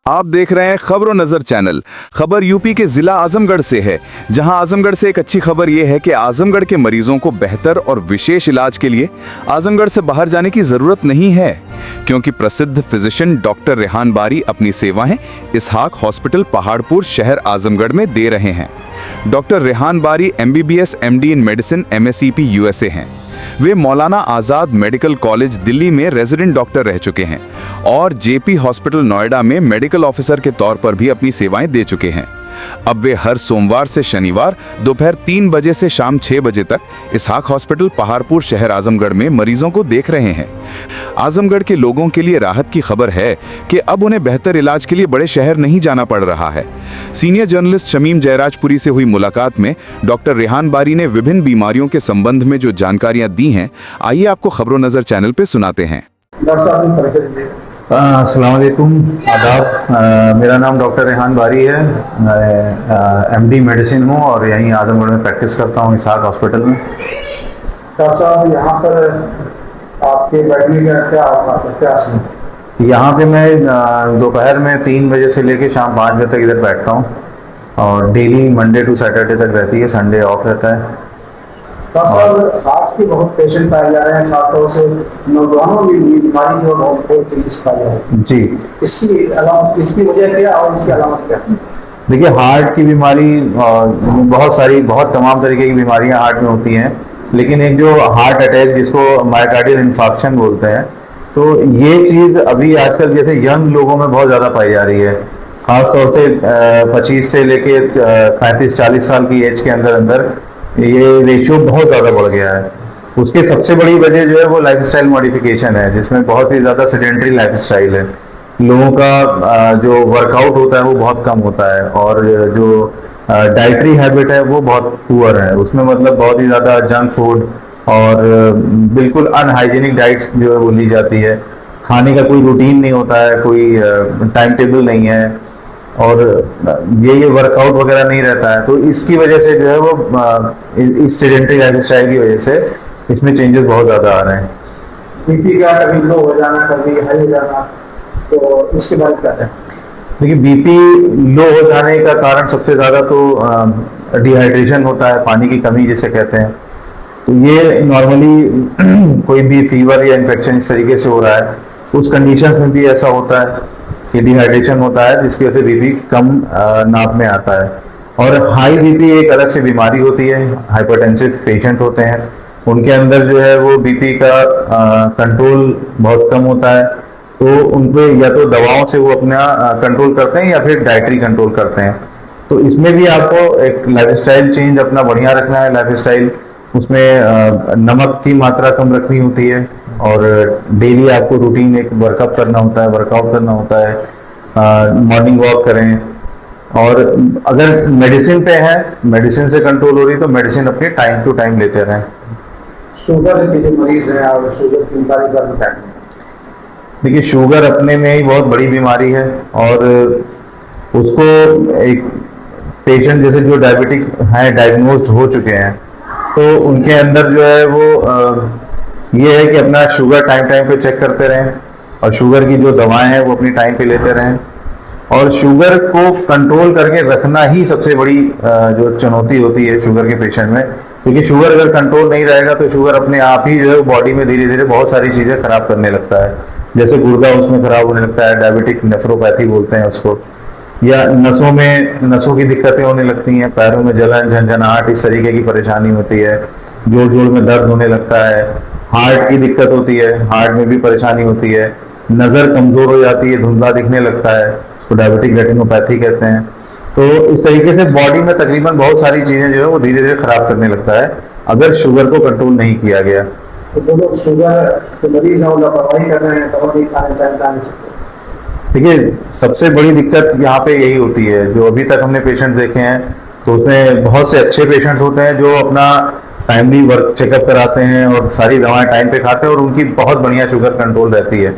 आप देख रहे हैं खबरों नजर चैनल। खबर यूपी के जिला आजमगढ़ से है, जहां आजमगढ़ से एक अच्छी खबर यह है कि आजमगढ़ के मरीजों को बेहतर और विशेष इलाज के लिए आजमगढ़ से बाहर जाने की जरूरत नहीं है, क्योंकि प्रसिद्ध फिजिशियन डॉक्टर रेहान बारी अपनी सेवाएं इसहाक हॉस्पिटल पहाड़पुर शहर आजमगढ़ में दे रहे हैं। डॉक्टर रेहान बारी MBBS MD इन मेडिसिन MSCP USA हैं। वे मौलाना आजाद मेडिकल कॉलेज दिल्ली में रेजिडेंट डॉक्टर रह चुके हैं और JP हॉस्पिटल नोएडा में मेडिकल ऑफिसर के तौर पर भी अपनी सेवाएं दे चुके हैं। अब वे हर सोमवार से शनिवार दोपहर 3 बजे से शाम 6 बजे तक इसहाक हॉस्पिटल पहाड़पुर शहर आजमगढ़ में मरीजों को देख रहे हैं। आजमगढ़ के लोगों के लिए राहत की खबर है कि अब उन्हें बेहतर इलाज के लिए बड़े शहर नहीं जाना पड़ रहा है। सीनियर जर्नलिस्ट शमीम जयराजपुरी से हुई मुलाकात में डॉक्टर रेहान बारी ने विभिन्न बीमारियों के संबंध में जो जानकारियां दी हैं, आइए आपको खबरों नजर चैनल पे सुनाते हैं। अस्सलाम वालेकुम, आदाब। मेरा नाम डॉक्टर रेहान बारी है। मैं MD मेडिसिन हूँ और यहीं आजमगढ़ में प्रैक्टिस करता हूँ इसहाक हॉस्पिटल में। डॉक्टर साहब, यहाँ पर आपके बैठने का क्या है? यहाँ पे मैं दोपहर में 3 बजे से लेके शाम 5 बजे तक इधर बैठता हूँ और डेली मंडे टू सैटरडे तक रहती है, संडे ऑफ रहता है। डॉक्टर साहब, हार्ट के बहुत पेशेंट पाए जा रहे हैं, खासतौर से नौजवानों की बीमारी जो बहुत तेजी से पाई जा रही है जी। इसकी वजह क्या और इसकी अलामत क्या? देखिए, हार्ट की बीमारी बहुत तमाम तरीके की बीमारियां हार्ट में होती हैं, लेकिन एक जो हार्ट अटैक जिसको मायोकार्डियल इन्फार्क्शन बोलते हैं, तो ये चीज़ अभी आजकल जैसे यंग लोगों में बहुत ज़्यादा पाई जा रही है। ख़ासतौर से 25 से लेके 35-40 साल की एज के अंदर ये रेशियो बहुत ज़्यादा बढ़ गया है। उसकी सबसे बड़ी वजह जो है वो लाइफस्टाइल मॉडिफिकेशन है, जिसमें बहुत ही ज़्यादा सेडेंटरी लाइफस्टाइल है। लोगों का जो वर्कआउट होता है वो बहुत कम होता है और जो डाइटरी हैबिट है वो बहुत पुअर है। उसमें मतलब बहुत ही ज़्यादा जंक फूड और बिल्कुल अनहाइजीनिक डाइट्स जो है वो ली जाती है। खाने का कोई रूटीन नहीं होता है, कोई टाइम टेबल नहीं है और ये वर्कआउट वगैरह नहीं रहता है। तो इसकी वजह से जो है वो इस सेडेंटरी लाइफस्टाइल की वजह से इसमें चेंजेस बहुत ज़्यादा आ रहे हैं। BP का कभी लो हो जाना, कभी हाई हो जाना, तो इसके बारे में क्या है? देखिए, BP लो हो जाने का कारण सबसे ज़्यादा तो डिहाइड्रेशन होता है, पानी की कमी जिसे कहते हैं। तो ये नॉर्मली कोई भी फीवर या इन्फेक्शन इस तरीके से हो रहा है, उस कंडीशन में भी ऐसा होता है कि डिहाइड्रेशन होता है, जिसकी वजह से BP कम नाप में आता है। और हाई BP एक अलग से बीमारी होती है। हाइपरटेंसिव पेशेंट होते हैं, उनके अंदर जो है वो BP का कंट्रोल बहुत कम होता है, तो उनको या तो दवाओं से वो अपना कंट्रोल करते हैं या फिर डाइटरी कंट्रोल करते हैं। तो इसमें भी आपको एक लाइफस्टाइल चेंज अपना बढ़िया रखना है। लाइफस्टाइल उसमें नमक की मात्रा कम रखनी होती है और डेली आपको रूटीन एक वर्कआउट करना होता है, मॉर्निंग वॉक करें। और अगर मेडिसिन पे है, मेडिसिन से कंट्रोल हो रही तो मेडिसिन अपने टाइम टू टाइम लेते रहें। शुगर के जो मरीज हैं और शुगर की बीमारी का बताएं। देखिए, शुगर अपने में ही बहुत बड़ी बीमारी है और उसको एक पेशेंट जैसे जो डायबिटिक हैं, डायग्नोस्ड हो चुके हैं, तो उनके अंदर जो है वो ये है कि अपना शुगर टाइम पे चेक करते रहें और शुगर की जो दवाएं हैं वो अपनी टाइम पे लेते रहें। और शुगर को कंट्रोल करके रखना ही सबसे बड़ी जो चुनौती होती है शुगर के पेशेंट में, क्योंकि शुगर अगर कंट्रोल नहीं रहेगा तो शुगर अपने आप ही जो है बॉडी में धीरे धीरे बहुत सारी चीज़ें खराब करने लगता है। जैसे गुर्दा उसमें खराब होने लगता है, डायबिटिक नेफ्रोपैथी बोलते हैं उसको, या नसों की दिक्कतें होने लगती हैं, पैरों में जलन, झंझनाहट, इस तरीके की परेशानी होती है, जोड़ में दर्द होने लगता है, हार्ट की दिक्कत होती है, हार्ट में भी परेशानी होती है, नज़र कमज़ोर हो जाती है, धुंधला दिखने लगता है, उसको डायबिटिक रेटिनोपैथी कहते हैं। तो इस तरीके से बॉडी में तकरीबन बहुत सारी चीज़ें जो है वो धीरे धीरे खराब करने लगता है अगर शुगर को कंट्रोल नहीं किया गया। तो जो लोग शुगर के मरीज हैं वो लापरवाही कर रहे हैं, दवा नहीं खाने सकते। देखिए, सबसे बड़ी दिक्कत यहाँ पे यही होती है। जो अभी तक हमने पेशेंट देखे हैं तो उसमें बहुत से अच्छे पेशेंट्स होते हैं जो अपना टाइमली वर्क चेकअप कराते हैं और सारी दवाएं टाइम पे खाते हैं और उनकी बहुत बढ़िया शुगर कंट्रोल रहती है।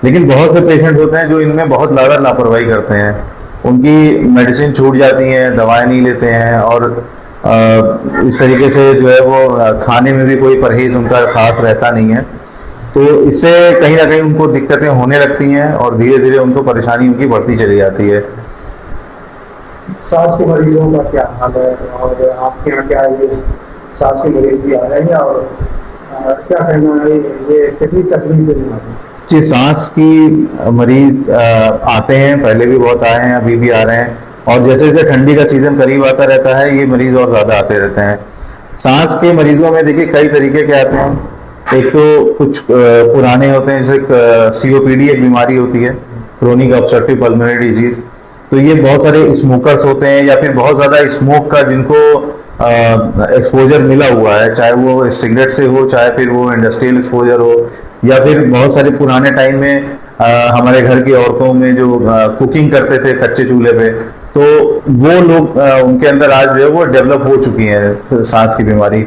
लेकिन बहुत से पेशेंट्स होते हैं जो इनमें बहुत ज़्यादा लापरवाही करते हैं, उनकी मेडिसिन छूट जाती हैं, दवाएं नहीं लेते हैं और इस तरीके से जो है वो खाने में भी कोई परहेज उनका खास रहता नहीं है। तो इससे कहीं ना कहीं उनको दिक्कतें होने लगती हैं और धीरे धीरे उनको परेशानी उनकी बढ़ती चली जाती है। सांस के मरीजों का क्या हाल है और आपके यहाँ क्या ये सांस के मरीज भी आ रहे हैं और क्या कहना है ये कितनी तकलीफ देने वाली है? जी, सांस की मरीज आते हैं, पहले भी बहुत आए हैं, अभी भी आ रहे हैं, और जैसे जैसे ठंडी का सीजन करीब आता रहता है ये मरीज और ज्यादा आते रहते हैं। सांस के मरीजों में देखिए कई तरीके के आते हैं। एक तो कुछ पुराने होते हैं, जैसे सीओपीडी एक बीमारी होती है, क्रोनिक ऑब्स्ट्रक्टिव पल्मोनरी डिजीज। तो ये बहुत सारे स्मोकर्स होते हैं या फिर बहुत ज्यादा स्मोक का जिनको एक्सपोजर मिला हुआ है, चाहे वो सिगरेट से हो, चाहे फिर वो इंडस्ट्रियल एक्सपोजर हो, या फिर बहुत सारे पुराने टाइम में हमारे घर की औरतों में जो कुकिंग करते थे कच्चे चूल्हे पे, तो वो लोग उनके अंदर आज जो है वो डेवलप हो चुकी है सांस की बीमारी।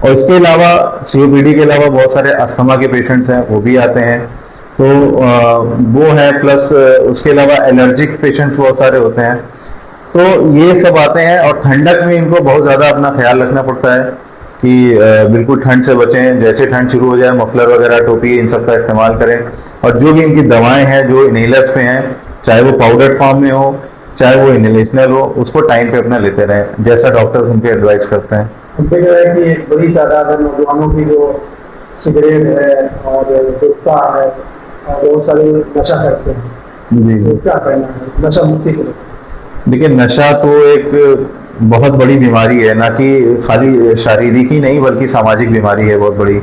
और इसके अलावा सीओपीडी के अलावा बहुत सारे अस्थमा के पेशेंट्स हैं, वो भी आते हैं, तो वो है। प्लस उसके अलावा एलर्जिक पेशेंट्स बहुत सारे होते हैं, तो ये सब आते हैं। और ठंडक में इनको बहुत ज़्यादा अपना ख्याल रखना पड़ता है कि बिल्कुल ठंड से बचें, जैसे ठंड शुरू हो जाए मफलर वगैरह, टोपी, इन सब का इस्तेमाल करें। और जो भी इनकी दवाएं हैं जो इनहेलर्स पे हैं, चाहे वो पाउडर फॉर्म में हो चाहे वो इनहेलेशनल हो, उसको टाइम पे अपना लेते रहें जैसा डॉक्टर्स उनके एडवाइस करते हैं। हम देख रहे हैं कि एक बड़ी तादाद है नौजवानों की जो सिगरेट है और गुटखा है और बहुत सारे नशा करते हैं। जी, तो क्या कहना है नशा मुक्ति के लिए? देखिए, नशा तो एक बहुत बड़ी बीमारी है, ना कि खाली शारीरिक ही नहीं बल्कि सामाजिक बीमारी है बहुत बड़ी।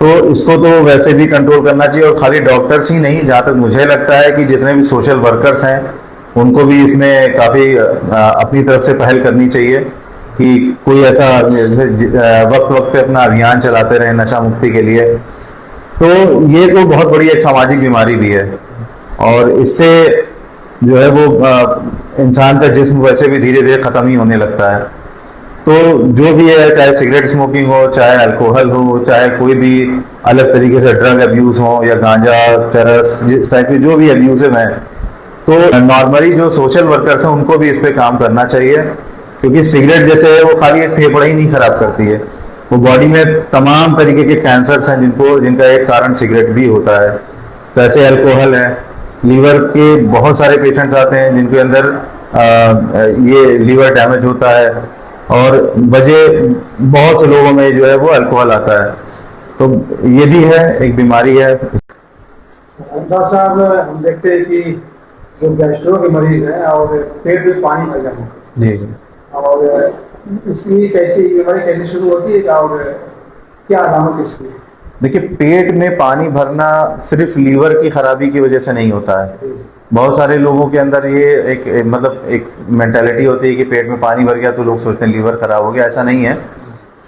तो इसको तो वैसे भी कंट्रोल करना चाहिए, और खाली डॉक्टर्स ही नहीं, जहाँ तक मुझे लगता है कि जितने भी सोशल वर्कर्स हैं उनको भी इसमें काफ़ी अपनी तरफ से पहल करनी चाहिए कि कोई ऐसा वक्त वक्त पे अपना अभियान चलाते रहे नशा मुक्ति के लिए। तो ये तो बहुत बड़ी एक सामाजिक बीमारी भी है, और इससे जो है वो इंसान का जिस्म वैसे भी धीरे धीरे ख़त्म ही होने लगता है। तो जो भी है, चाहे सिगरेट स्मोकिंग हो, चाहे अल्कोहल हो, चाहे कोई भी अलग तरीके से ड्रग अब्यूज हो, या गांजा, चरस, जिस टाइप के जो भी अब्यूजिव हैं, तो नॉर्मली जो सोशल वर्कर्स हैं उनको भी इस पे काम करना चाहिए। क्योंकि सिगरेट जैसे है वो खाली एक फेफड़ा ही नहीं खराब करती है, वो बॉडी में तमाम तरीके के कैंसर्स हैं जिनका एक कारण सिगरेट भी होता है। तो ऐसे अल्कोहल है, लीवर के बहुत सारे पेशेंट्स आते हैं जिनके अंदर ये लीवर डैमेज होता है, और वजह बहुत से लोगों में जो है वो अल्कोहल आता है। तो ये भी है, एक बीमारी है। डॉक्टर साहब, हम देखते हैं कि जो गैस्ट्रो के मरीज हैं और पेट में पानी भर जाना, जी, और इसकी कैसी बीमारी कैसे शुरू होती है और क्या अलामत इसकी? देखिए, पेट में पानी भरना सिर्फ लीवर की खराबी की वजह से नहीं होता है। बहुत सारे लोगों के अंदर ये एक मेंटालिटी होती है कि पेट में पानी भर गया तो लोग सोचते हैं लीवर खराब हो गया। ऐसा नहीं है।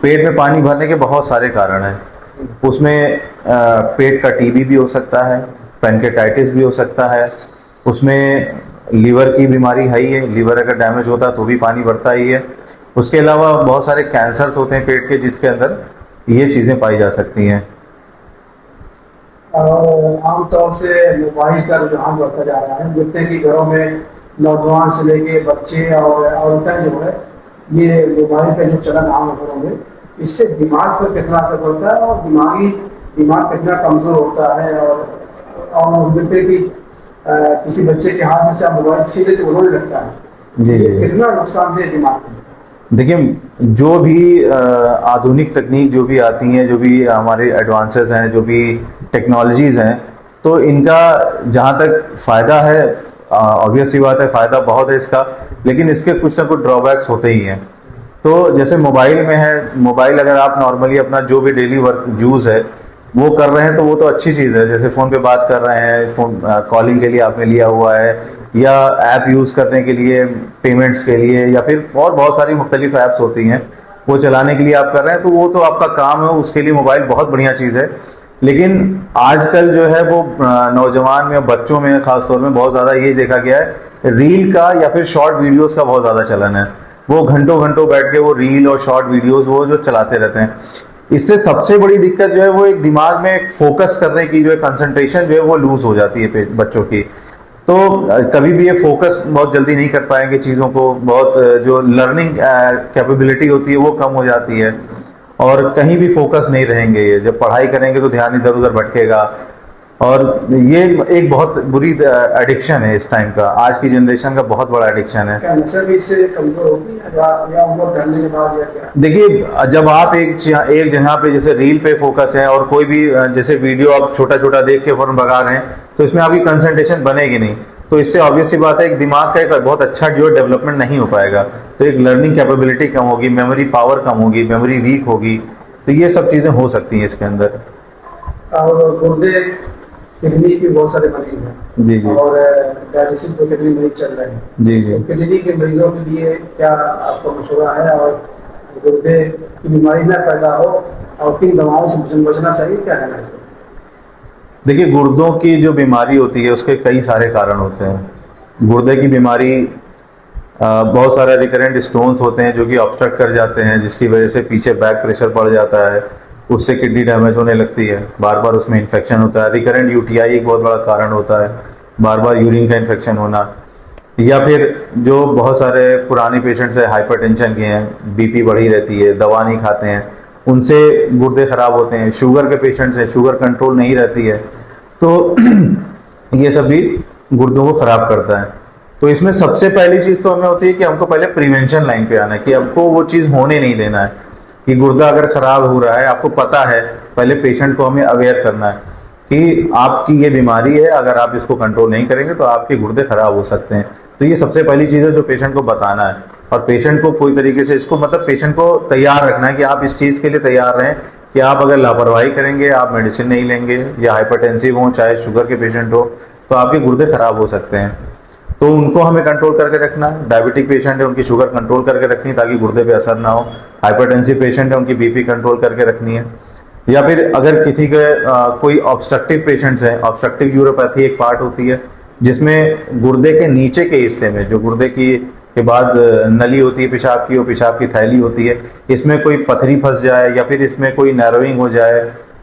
पेट में पानी भरने के बहुत सारे कारण हैं। उसमें पेट का टीबी भी हो सकता है, पैनकेटाइटिस भी हो सकता है, उसमें लीवर की बीमारी है ही है, लीवर अगर डैमेज होता है तो भी पानी बढ़ता ही है। उसके अलावा बहुत सारे कैंसर्स होते हैं पेट के जिसके अंदर ये चीज़ें पाई जा सकती हैं। और आमतौर से मोबाइल का रुझान बढ़ता जा रहा है, जितने कि घरों में नौजवान से लेके बच्चे और औरतें जो है ये मोबाइल का जो चलन आम है घरों में, इससे दिमाग पर कितना असर पड़ता है और दिमाग कितना कमजोर होता है। और देखते कि किसी बच्चे के हाथ में से आप मोबाइल छीन लेते उन्होंने लगता है, जी, ये कितना नुकसानदेह दिमाग में? देखिए, जो भी आधुनिक तकनीक जो भी आती हैं, जो भी हमारे एडवांसेस हैं, जो भी टेक्नोलॉजीज़ हैं, तो इनका जहाँ तक फ़ायदा है, ऑब्वियस सी बात है, फ़ायदा बहुत है इसका, लेकिन इसके कुछ ना कुछ ड्रॉबैक्स होते ही हैं। तो जैसे मोबाइल में है, मोबाइल अगर आप नॉर्मली अपना जो भी डेली वर्क यूज़ है वो कर रहे हैं तो वो तो अच्छी चीज़ है। जैसे फ़ोन पे बात कर रहे हैं, फ़ोन कॉलिंग के लिए आपने लिया हुआ है, या ऐप यूज़ करने के लिए, पेमेंट्स के लिए, या फिर और बहुत सारी मुख्तलिफ ऐप्स होती हैं वो चलाने के लिए आप कर रहे हैं, तो वो तो आपका काम है, उसके लिए मोबाइल बहुत बढ़िया चीज़ है। लेकिन आजकल जो है वो नौजवान में, बच्चों में ख़ासतौर में बहुत ज़्यादा ये देखा गया है, रील का या फिर शॉर्ट वीडियोज़ का बहुत ज़्यादा चलन है। वो घंटों घंटों बैठ के वो रील और शॉर्ट वीडियोज़ वो जो चलाते रहते हैं। इससे सबसे बड़ी दिक्कत जो है वो एक दिमाग में एक फोकस करने की जो है कंसंट्रेशन जो है वो लूज हो जाती है बच्चों की। तो कभी भी ये फोकस बहुत जल्दी नहीं कर पाएंगे चीज़ों को, बहुत जो लर्निंग कैपेबिलिटी होती है वो कम हो जाती है। और कहीं भी फोकस नहीं रहेंगे। ये जब पढ़ाई करेंगे तो ध्यान इधर उधर भटकेगा, और ये एक बहुत बुरी एडिक्शन है इस टाइम का, आज की जनरेशन का बहुत बड़ा एडिक्शन है। क्या नसल भी इससे कमजोर होगी या उम्र बढ़ने के बाद या क्या? देखिए, जब आप एक जगह पे जैसे रील पे फोकस है और कोई भी जैसे वीडियो आप छोटा छोटा देख के फौरन भगा रहे हैं, तो इसमें आपकी कंसंट्रेशन बनेगी नहीं। तो इससे ऑब्वियस सी बात है, एक दिमाग का एक बहुत अच्छा जो डेवलपमेंट नहीं हो पाएगा। तो एक लर्निंग कैपेबिलिटी कम होगी, मेमोरी पावर कम होगी, मेमोरी वीक होगी। तो ये सब चीजें हो सकती हैं इसके अंदर। और गुर्दे किडनी के बहुत सारे मरीज हैं जी जी और डायलिसिस पे कितने मरीज चल रहे हैं। जी जी। तो किडनी के मरीजों के लिए क्या आपको मशवरा है, और गुर्दे की बीमारी न पैदा हो और किन दवाओं से बचना चाहिए, क्या कहना है इसको? देखिए, गुर्दों की जो बीमारी होती है उसके कई सारे कारण होते हैं। गुर्दे की बीमारी बहुत सारे रिकरेंट स्टोन्स होते हैं जो कि ऑब्स्ट्रक्ट कर जाते हैं, जिसकी वजह से पीछे बैक प्रेशर पड़ जाता है, उससे किडनी डैमेज होने लगती है, बार बार उसमें इन्फेक्शन होता है। रिकरेंट यूटीआई एक बहुत बड़ा कारण होता है, बार बार यूरिन का इन्फेक्शन होना। या फिर जो बहुत सारे पुराने पेशेंट्स हैं हाइपरटेंशन के हैं, बीपी बढ़ी रहती है, दवा नहीं खाते हैं, उनसे गुर्दे खराब होते हैं। शुगर के पेशेंट्स हैं, शुगर कंट्रोल नहीं रहती है, तो ये सब भी गुर्दों को खराब करता है। तो इसमें सबसे पहली चीज तो हमें होती है कि हमको पहले प्रिवेंशन लाइन पे आना है, कि हमको वो चीज होने नहीं देना है। कि गुर्दा अगर खराब हो रहा है, आपको पता है, पहले पेशेंट को हमें अवेयर करना है कि आपकी ये बीमारी है, अगर आप इसको कंट्रोल नहीं करेंगे तो आपके गुर्दे खराब हो सकते हैं। तो ये सबसे पहली चीज है जो पेशेंट को बताना है, और पेशेंट को कोई तरीके से इसको मतलब पेशेंट को तैयार रखना है कि आप इस चीज के लिए तैयार रहें कि आप अगर लापरवाही करेंगे, आप मेडिसिन नहीं लेंगे, या हाइपरटेंसिव हो, चाहे शुगर के पेशेंट हो, तो आपके गुर्दे खराब हो सकते हैं। तो उनको हमें कंट्रोल करके रखना है। डायबिटिक पेशेंट है, उनकी शुगर कंट्रोल करके रखनी है ताकि गुर्दे पे असर ना हो। हाइपरटेंसिव पेशेंट है, उनकी बीपी कंट्रोल करके रखनी है। या फिर अगर किसी के कोई ऑब्स्ट्रक्टिव पेशेंट्स हैं, ऑब्स्ट्रक्टिव यूरोपैथी एक पार्ट होती है जिसमें गुर्दे के नीचे के हिस्से में, जो गुर्दे की के बाद नली होती है पेशाब की, वो पेशाब की थैली होती है, इसमें कोई पथरी फंस जाए या फिर इसमें कोई नैरोइंग हो जाए,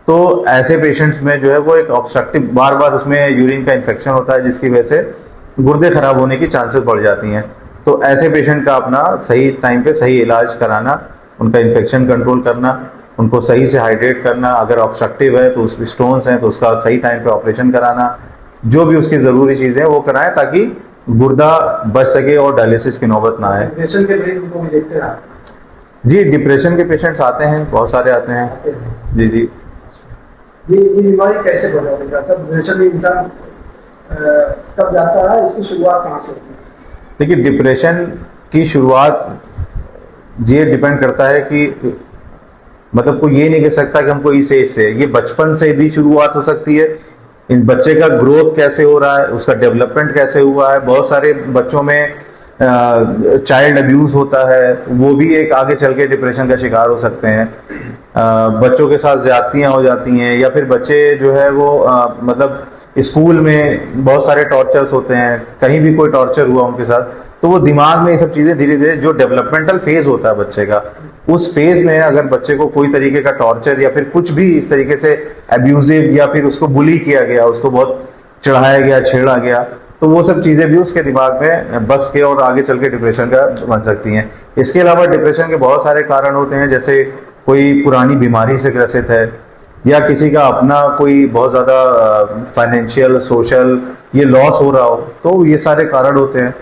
तो ऐसे पेशेंट्स में जो है वो एक ऑब्स्ट्रक्टिव बार बार उसमें यूरिन का इन्फेक्शन होता है, जिसकी वजह से गुर्दे खराब होने की चांसेस बढ़ जाती हैं। तो ऐसे पेशेंट का अपना सही टाइम पे सही इलाज कराना, उनका इन्फेक्शन कंट्रोल करना, उनको सही से हाइड्रेट करना, अगर ऑब्स्ट्रक्टिव है तो उस स्टोन्स हैं तो उसका सही टाइम पे ऑपरेशन कराना, जो भी उसकी ज़रूरी चीज़ें हैं वो कराएं ताकि गुर्दा बच सके और डायलिसिस की नौबत ना आए। डिप्रेशन के मरीज को भी देखते हैं आप? जी, डिप्रेशन के पेशेंट्स आते हैं, बहुत सारे आते हैं। जी जी। ये बीमारी कैसे पैदा होती है? सब डिप्रेशन में इंसान कब जाता है, इसकी शुरुआत कहाँ से होती है? देखिए, डिप्रेशन की शुरुआत ये डिपेंड करता है कि मतलब कोई ये नहीं कह सकता कि हमको इस एज से, ये बचपन से भी शुरुआत हो सकती है। इन बच्चे का ग्रोथ कैसे हो रहा है, उसका डेवलपमेंट कैसे हुआ है। बहुत सारे बच्चों में चाइल्ड अब्यूज होता है, वो भी एक आगे चल के डिप्रेशन का शिकार हो सकते हैं। बच्चों के साथ ज्यादतियां हो जाती हैं, या फिर बच्चे जो है वो मतलब स्कूल में बहुत सारे टॉर्चर्स होते हैं, कहीं भी कोई टॉर्चर हुआ उनके साथ, तो वो दिमाग में ये सब चीज़ें धीरे धीरे, जो डेवलपमेंटल फेज होता है बच्चे का, उस फेज में अगर बच्चे को कोई तरीके का टॉर्चर या फिर कुछ भी इस तरीके से एब्यूजिव, या फिर उसको बुली किया गया, उसको बहुत चढ़ाया गया, छेड़ा गया, तो वो सब चीज़ें भी उसके दिमाग में बस के और आगे चल के डिप्रेशन का बन सकती हैं। इसके अलावा डिप्रेशन के बहुत सारे कारण होते हैं, जैसे कोई पुरानी बीमारी से ग्रसित है, या किसी का अपना कोई बहुत ज़्यादा फाइनेंशियल, सोशल ये लॉस हो रहा हो, तो ये सारे कारण होते हैं।